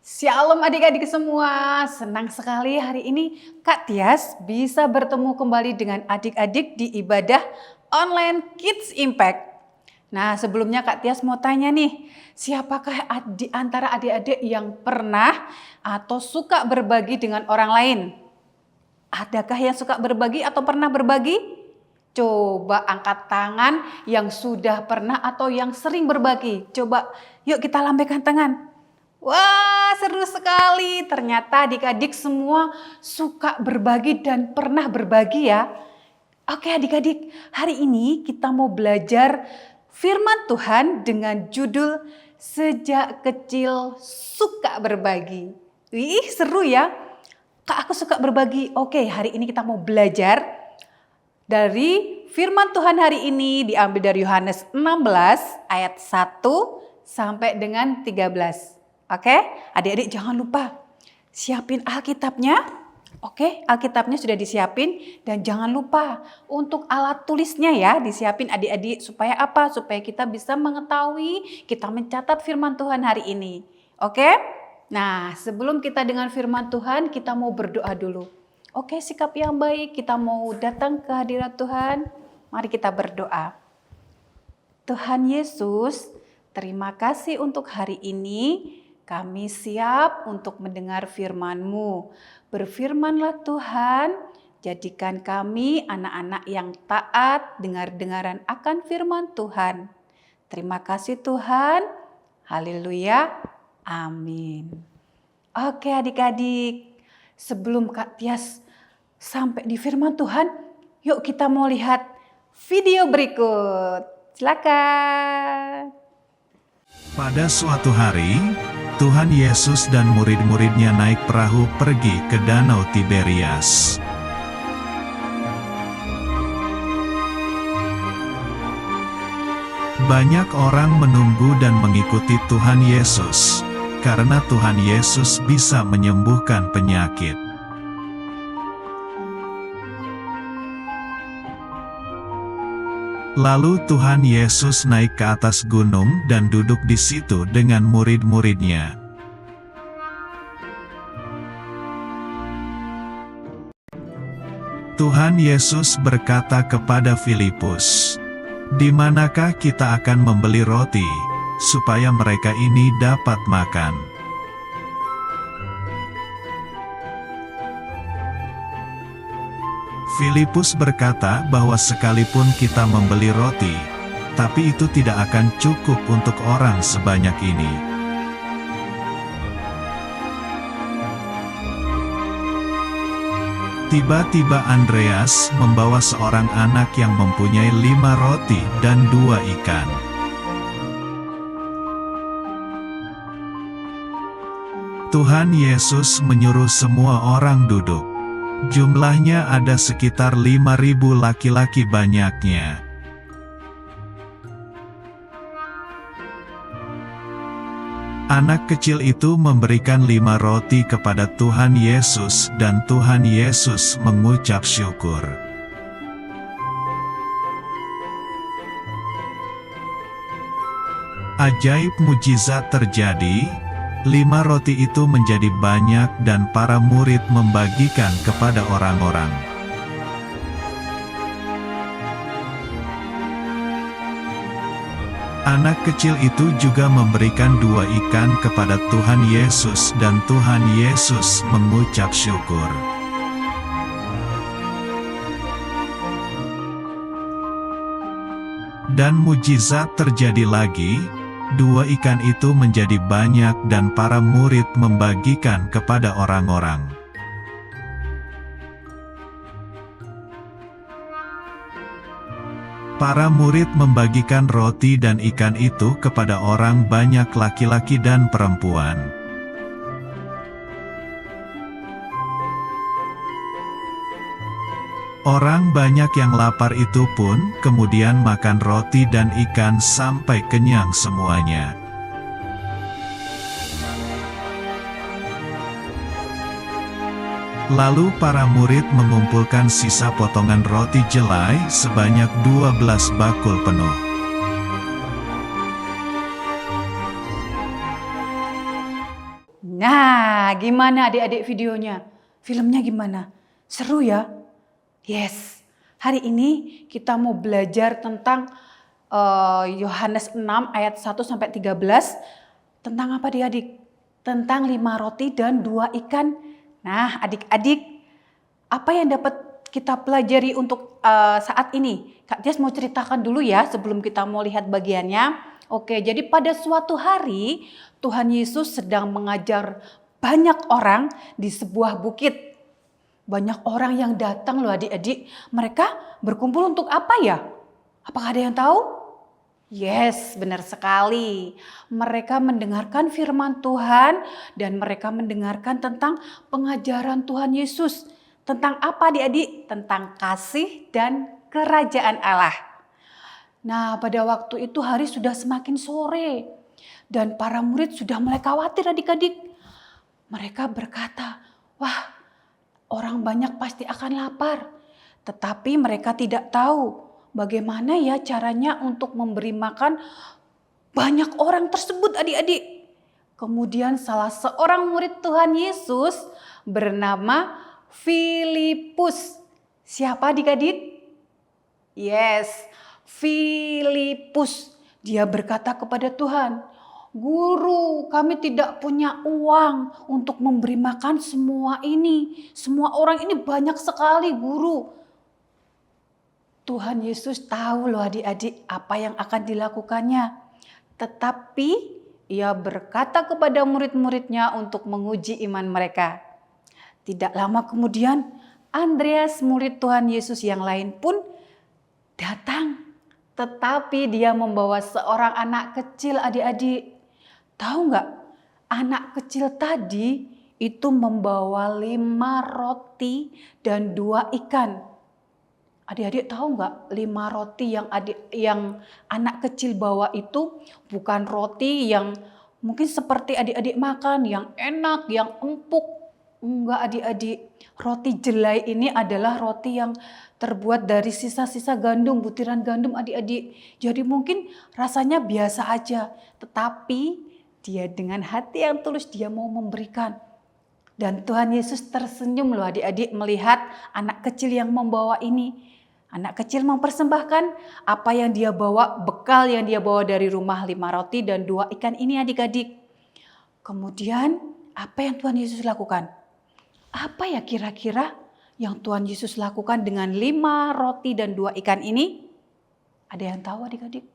Shalom adik-adik semua, senang sekali hari ini Kak Tias bisa bertemu kembali dengan adik-adik di ibadah online Kids Impact. Nah sebelumnya Kak Tias mau tanya nih, siapakah di antara adik-adik yang pernah atau suka berbagi dengan orang lain? Adakah yang suka berbagi atau pernah berbagi? Coba angkat tangan yang sudah pernah atau yang sering berbagi. Coba yuk kita lambaikan tangan. Wah, seru sekali. Ternyata adik-adik semua suka berbagi dan pernah berbagi ya. Oke adik-adik, hari ini kita mau belajar firman Tuhan dengan judul Sejak Kecil Suka Berbagi. Wih, seru ya. Kak, aku suka berbagi. Oke, hari ini kita mau belajar dari firman Tuhan hari ini diambil dari Yohanes 16 ayat 1 sampai dengan 13. Oke, adik-adik jangan lupa siapin Alkitabnya. Oke, Alkitabnya sudah disiapin dan jangan lupa untuk alat tulisnya ya disiapin adik-adik supaya apa? Supaya kita bisa mengetahui, kita mencatat firman Tuhan hari ini. Oke? Nah, sebelum kita dengan firman Tuhan, kita mau berdoa dulu. Oke, sikap yang baik, kita mau datang ke hadirat Tuhan. Mari kita berdoa. Tuhan Yesus, terima kasih untuk hari ini. Kami siap untuk mendengar firman-Mu. Berfirmanlah Tuhan, jadikan kami anak-anak yang taat dengar-dengaran akan firman Tuhan. Terima kasih Tuhan. Haleluya. Amin. Oke adik-adik, sebelum Kak Tias sampai di firman Tuhan, yuk kita mau lihat video berikut. Silakan. Pada suatu hari, Tuhan Yesus dan murid-muridnya naik perahu pergi ke Danau Tiberias. Banyak orang menunggu dan mengikuti Tuhan Yesus, karena Tuhan Yesus bisa menyembuhkan penyakit. Lalu Tuhan Yesus naik ke atas gunung dan duduk di situ dengan murid-muridnya. Tuhan Yesus berkata kepada Filipus, "Di manakah kita akan membeli roti, supaya mereka ini dapat makan?" Filipus berkata bahwa sekalipun kita membeli roti, tapi itu tidak akan cukup untuk orang sebanyak ini. Tiba-tiba Andreas membawa seorang anak yang mempunyai 5 roti dan 2 ikan. Tuhan Yesus menyuruh semua orang duduk. Jumlahnya ada sekitar 5.000 laki-laki banyaknya. Anak kecil itu memberikan 5 roti kepada Tuhan Yesus dan Tuhan Yesus mengucap syukur. Ajaib mujizat terjadi. 5 roti itu menjadi banyak dan para murid membagikan kepada orang-orang. Anak kecil itu juga memberikan 2 ikan kepada Tuhan Yesus dan Tuhan Yesus mengucap syukur. Dan mujizat terjadi lagi. 2 ikan itu menjadi banyak dan para murid membagikan kepada orang-orang. Para murid membagikan roti dan ikan itu kepada orang banyak laki-laki dan perempuan. Orang banyak yang lapar itu pun kemudian makan roti dan ikan sampai kenyang semuanya. Lalu para murid mengumpulkan sisa potongan roti jelai sebanyak 12 bakul penuh. Nah, gimana adik-adik videonya? Filmnya gimana? Seru ya? Yes. Hari ini kita mau belajar tentang Yohanes 6 ayat 1 sampai 13. Tentang apa adik-adik? Tentang 5 roti dan 2 ikan. Nah, adik-adik, apa yang dapat kita pelajari untuk saat ini? Kak Tias mau ceritakan dulu ya sebelum kita mau lihat bagiannya. Oke, jadi pada suatu hari Tuhan Yesus sedang mengajar banyak orang di sebuah bukit. Banyak orang yang datang loh adik-adik. Mereka berkumpul untuk apa ya? Apakah ada yang tahu? Yes, benar sekali. Mereka mendengarkan firman Tuhan dan mereka mendengarkan tentang pengajaran Tuhan Yesus. Tentang apa adik-adik? Tentang kasih dan kerajaan Allah. Nah, pada waktu itu hari sudah semakin sore dan para murid sudah mulai khawatir adik-adik. Mereka berkata, wah, orang banyak pasti akan lapar. Tetapi mereka tidak tahu bagaimana ya caranya untuk memberi makan banyak orang tersebut adik-adik. Kemudian salah seorang murid Tuhan Yesus bernama Filipus. Siapa adik-adik? Yes, Filipus. Dia berkata kepada Tuhan, Guru, kami tidak punya uang untuk memberi makan semua ini. Semua orang ini banyak sekali, Guru. Tuhan Yesus tahu loh adik-adik apa yang akan dilakukannya. Tetapi ia berkata kepada murid-muridnya untuk menguji iman mereka. Tidak lama kemudian Andreas murid Tuhan Yesus yang lain pun datang. Tetapi dia membawa seorang anak kecil adik-adik. Tahu nggak? Anak kecil tadi itu membawa 5 roti dan 2 ikan. Adik-adik tahu nggak 5 roti yang anak kecil bawa itu bukan roti yang mungkin seperti adik-adik makan yang enak, yang empuk. Enggak adik-adik. Roti jelai ini adalah roti yang terbuat dari sisa-sisa gandum, butiran gandum adik-adik. Jadi mungkin rasanya biasa aja. Tetapi dia dengan hati yang tulus dia mau memberikan. Dan Tuhan Yesus tersenyum loh adik-adik melihat anak kecil yang membawa ini. Anak kecil mempersembahkan apa yang dia bawa, bekal yang dia bawa dari rumah 5 roti dan 2 ikan ini adik-adik. Kemudian apa yang Tuhan Yesus lakukan? Apa ya kira-kira yang Tuhan Yesus lakukan dengan 5 roti dan 2 ikan ini? Ada yang tahu adik-adik?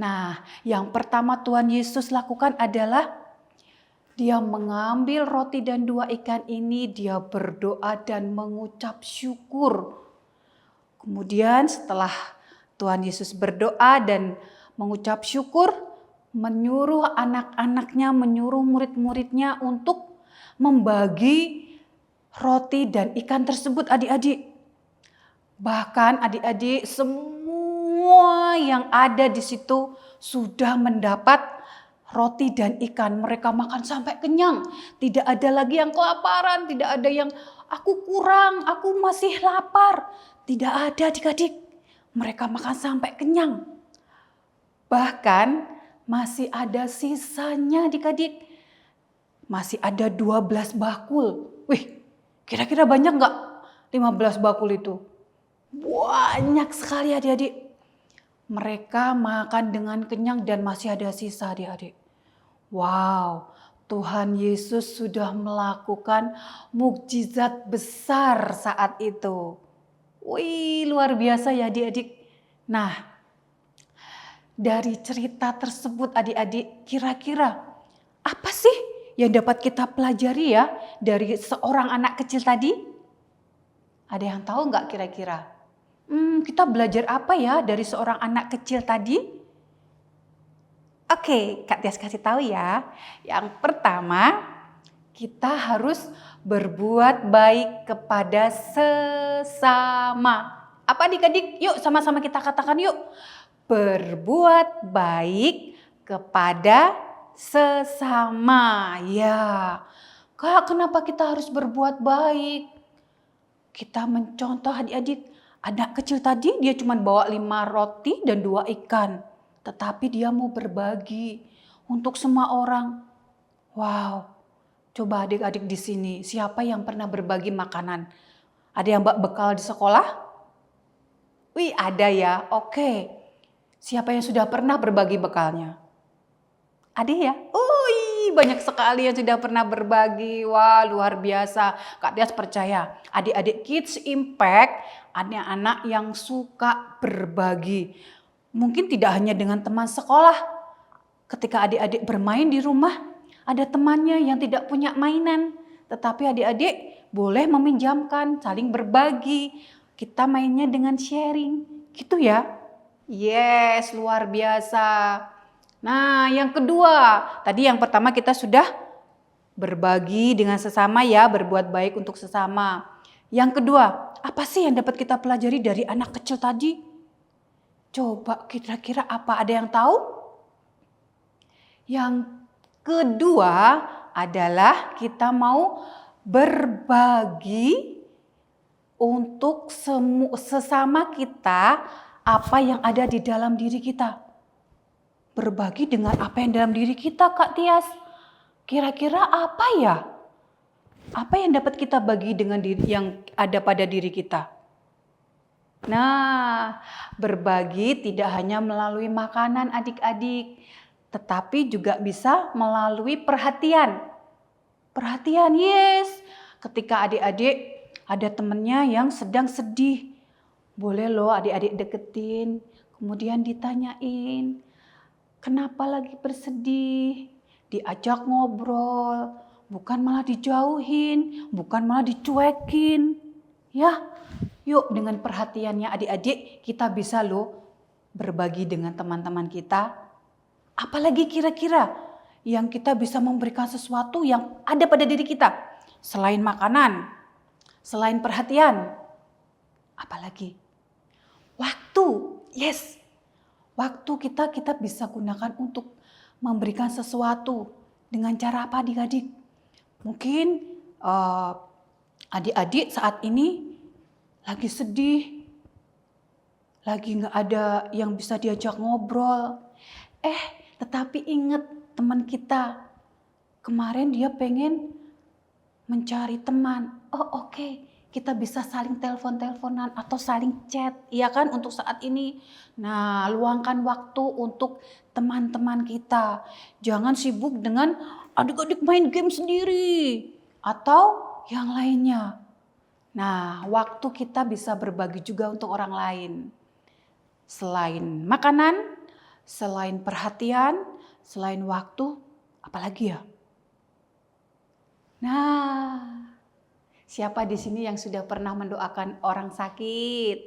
Nah, yang pertama Tuhan Yesus lakukan adalah dia mengambil roti dan 2 ikan ini, dia berdoa dan mengucap syukur. Kemudian setelah Tuhan Yesus berdoa dan mengucap syukur, menyuruh anak-anaknya, menyuruh murid-muridnya untuk membagi roti dan ikan tersebut adik-adik. Bahkan adik-adik semua yang ada di situ sudah mendapat roti dan ikan. Mereka makan sampai kenyang. Tidak ada lagi yang kelaparan, tidak ada yang aku kurang, aku masih lapar. Tidak ada adik-adik. Mereka makan sampai kenyang. Bahkan masih ada sisanya adik-adik. Masih ada 12 bakul. Wih, kira-kira banyak nggak 15 bakul itu? Banyak sekali adik-adik. Mereka makan dengan kenyang dan masih ada sisa adik-adik. Wow, Tuhan Yesus sudah melakukan mukjizat besar saat itu. Wih, luar biasa ya adik-adik. Nah, dari cerita tersebut adik-adik, kira-kira apa sih yang dapat kita pelajari ya dari seorang anak kecil tadi? Ada yang tahu nggak kira-kira? Kita belajar apa ya dari seorang anak kecil tadi? Oke, Kak Tias kasih tahu ya. Yang pertama, kita harus berbuat baik kepada sesama. Apa adik-adik? Yuk sama-sama kita katakan yuk. Berbuat baik kepada sesama. Ya, Kak, kenapa kita harus berbuat baik? Kita mencontoh adik-adik. Anak kecil tadi dia cuma bawa 5 roti dan 2 ikan. Tetapi dia mau berbagi untuk semua orang. Wow, coba adik-adik di sini, siapa yang pernah berbagi makanan? Ada yang bekal di sekolah? Wih, ada ya. Oke. Siapa yang sudah pernah berbagi bekalnya? Ada ya? Wih, banyak sekali yang sudah pernah berbagi. Wah, luar biasa. Kak Tias percaya, adik-adik Kids Impact, anak-anak yang suka berbagi. Mungkin tidak hanya dengan teman sekolah. Ketika adik-adik bermain di rumah, ada temannya yang tidak punya mainan. Tetapi adik-adik boleh meminjamkan, saling berbagi. Kita mainnya dengan sharing. Gitu ya? Yes, luar biasa. Nah, yang kedua, tadi yang pertama kita sudah berbagi dengan sesama ya, berbuat baik untuk sesama. Yang kedua, apa sih yang dapat kita pelajari dari anak kecil tadi? Coba kira-kira apa, ada yang tahu? Yang kedua adalah kita mau berbagi untuk sesama kita apa yang ada di dalam diri kita. Berbagi dengan apa yang dalam diri kita, Kak Tias. Kira-kira apa ya? Apa yang dapat kita bagi dengan diri yang ada pada diri kita? Nah, berbagi tidak hanya melalui makanan adik-adik, tetapi juga bisa melalui perhatian. Perhatian, yes. Ketika adik-adik ada temennya yang sedang sedih, boleh loh adik-adik deketin, kemudian ditanyain, kenapa lagi bersedih? Diajak ngobrol, bukan malah dijauhin, bukan malah dicuekin. Ya, yuk dengan perhatiannya adik-adik kita bisa loh berbagi dengan teman-teman kita. Apalagi kira-kira yang kita bisa memberikan sesuatu yang ada pada diri kita. Selain makanan, selain perhatian, apalagi? Waktu, yes. Waktu kita bisa gunakan untuk memberikan sesuatu dengan cara apa adik-adik? Mungkin adik-adik saat ini lagi sedih, lagi gak ada yang bisa diajak ngobrol. Tetapi ingat teman kita, kemarin dia pengen mencari teman. Oh oke. Kita bisa saling telepon-teleponan atau saling chat, iya kan untuk saat ini. Nah, luangkan waktu untuk teman-teman kita. Jangan sibuk dengan adik-adik main game sendiri atau yang lainnya. Nah, waktu kita bisa berbagi juga untuk orang lain. Selain makanan, selain perhatian, selain waktu, apalagi ya? Nah, siapa di sini yang sudah pernah mendoakan orang sakit?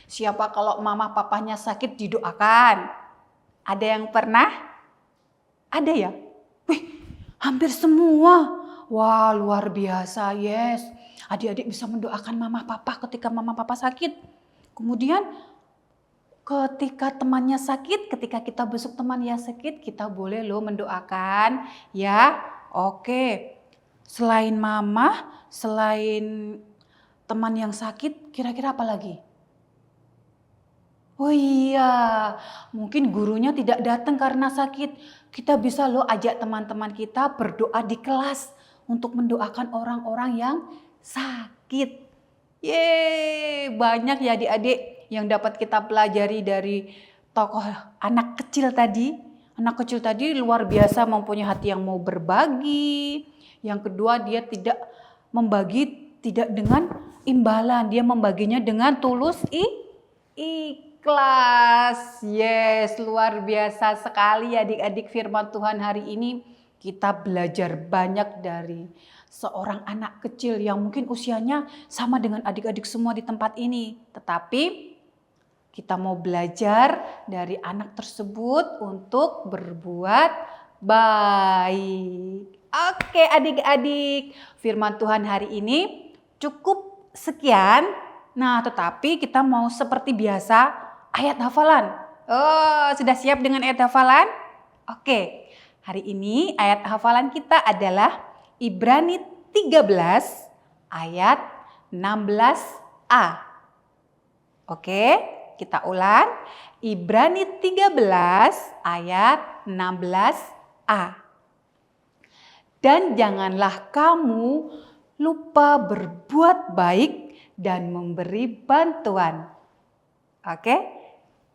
Siapa kalau mama papanya sakit didoakan? Ada yang pernah? Ada ya? Wih, hampir semua. Wah, luar biasa, yes. Adik-adik bisa mendoakan mama papa ketika mama papa sakit. Kemudian ketika temannya sakit, ketika kita besuk teman yang sakit, kita boleh loh mendoakan ya. Oke. Selain mama, selain teman yang sakit, kira-kira apa lagi? Oh iya, mungkin gurunya tidak datang karena sakit. Kita bisa loh ajak teman-teman kita berdoa di kelas untuk mendoakan orang-orang yang sakit. Yeay, banyak ya adik-adik yang dapat kita pelajari dari tokoh anak kecil tadi. Anak kecil tadi luar biasa mempunyai hati yang mau berbagi. Yang kedua, dia tidak membagi tidak dengan imbalan, dia membaginya dengan tulus ikhlas. Yes, luar biasa sekali adik-adik firman Tuhan hari ini. Kita belajar banyak dari seorang anak kecil yang mungkin usianya sama dengan adik-adik semua di tempat ini. Tetapi kita mau belajar dari anak tersebut untuk berbuat baik. Oke adik-adik, firman Tuhan hari ini cukup sekian. Nah, tetapi kita mau seperti biasa ayat hafalan. Oh, sudah siap dengan ayat hafalan? Oke, hari ini ayat hafalan kita adalah Ibrani 13 ayat 16a. Oke, kita ulang. Ibrani 13 ayat 16a. Dan janganlah kamu lupa berbuat baik dan memberi bantuan. Oke,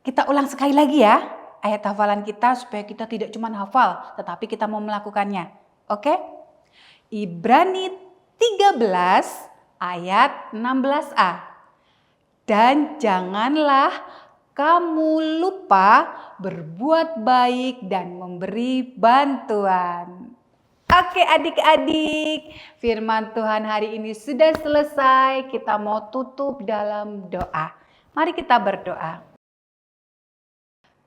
kita ulang sekali lagi ya ayat hafalan kita supaya kita tidak cuma hafal, tetapi kita mau melakukannya. Oke? Ibrani 13 ayat 16a. Dan janganlah kamu lupa berbuat baik dan memberi bantuan. Oke adik-adik, firman Tuhan hari ini sudah selesai. Kita mau tutup dalam doa. Mari kita berdoa.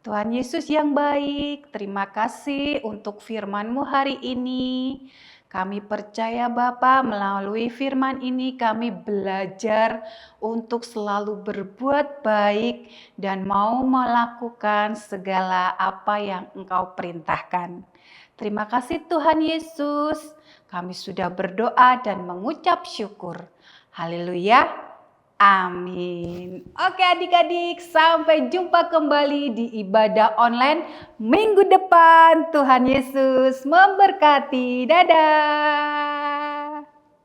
Tuhan Yesus yang baik, terima kasih untuk firman-Mu hari ini. Kami percaya Bapa, melalui firman ini kami belajar untuk selalu berbuat baik dan mau melakukan segala apa yang Engkau perintahkan. Terima kasih Tuhan Yesus, kami sudah berdoa dan mengucap syukur. Haleluya, amin. Oke adik-adik, sampai jumpa kembali di ibadah online minggu depan. Tuhan Yesus memberkati, dadah.